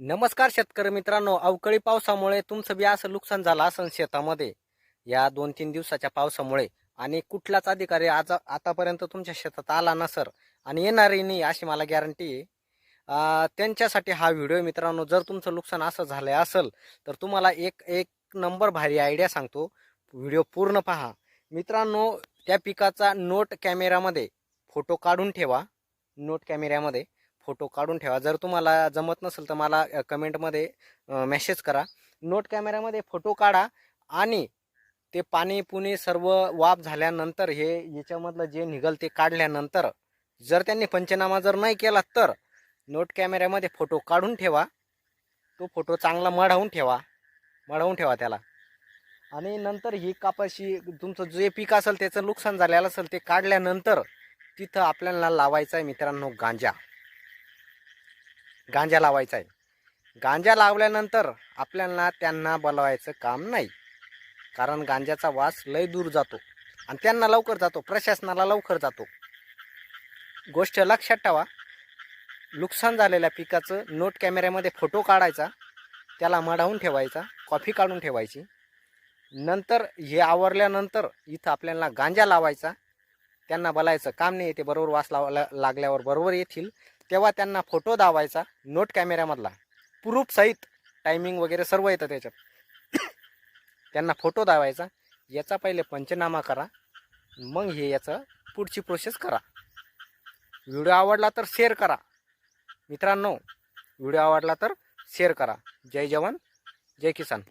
नमस्कार शेतकरी मित्रांनो, अवकाळी पावसामुळे तुमचं बी असं नुकसान झालं असेल शेतामध्ये या 2-3 दिवसाच्या पावसामुळे आणि कुठलाच अधिकारी आतापर्यंत तुमच्या शेतात आला नसर आणि येणारही नाही अशी मला गॅरंटी आहे. त्यांच्यासाठी हा व्हिडिओ मित्रांनो. जर तुमचं नुकसान असं झालं असेल तर तुम्हाला एक एक नंबर भारी आयडिया सांगतो. व्हिडिओ पूर्ण पहा मित्रांनो. त्या पिकाचा नोट कॅमेऱ्यामध्ये फोटो काढून ठेवा. नोट कॅमेऱ्यामध्ये फोटो काढून ठेवा. जर तुम्हाला जमत नसेल तर मला कमेंटमध्ये मेसेज करा. नोट कॅमेऱ्यामध्ये फोटो काढा आणि ते पाणी पुणे सर्व वाफ झाल्यानंतर हे याच्यामधलं जे निघल ते काढल्यानंतर जर त्यांनी पंचनामा जर नाही केला तर नोट कॅमेऱ्यामध्ये फोटो काढून ठेवा. तो फोटो चांगला मढवून ठेवा त्याला. आणि नंतर ही कापाशी तुमचं जे पीक असेल त्याचं नुकसान झालेलं असेल ते काढल्यानंतर तिथं आपल्याला लावायचं आहे मित्रांनो गांजा लावायचा आहे. गांजा लावल्यानंतर आपल्याला त्यांना बोलवायचं काम नाही, कारण गांजाचा वास लय दूर जातो आणि त्यांना लवकर जातो, प्रशासनाला लवकर जातो. गोष्ट लक्षात ठेवा. नुकसान झालेल्या पिकाचं नोट कॅमेऱ्यामध्ये फोटो काढायचा, त्याला मढवून ठेवायचा, कॉफी काढून ठेवायची. नंतर हे आवरल्यानंतर इथं आपल्याला गांजा लावायचा. त्यांना बोलायचं काम नाही, येते बरोबर वास लागल्यावर बरोबर येतील, तेव्हा त्यांना फोटो दावायचा नोट कॅमेऱ्यामधला, प्रूफ सहित टायमिंग वगैरे सर्व येतं त्याच्यात. त्यांना फोटो दावायचा. याचा पहिले पंचनामा करा, मग हे याचं पुढची प्रोसेस करा. व्हिडिओ आवडला तर शेअर करा मित्रांनो. व्हिडिओ आवडला तर शेअर करा. जय जवान जय किसान.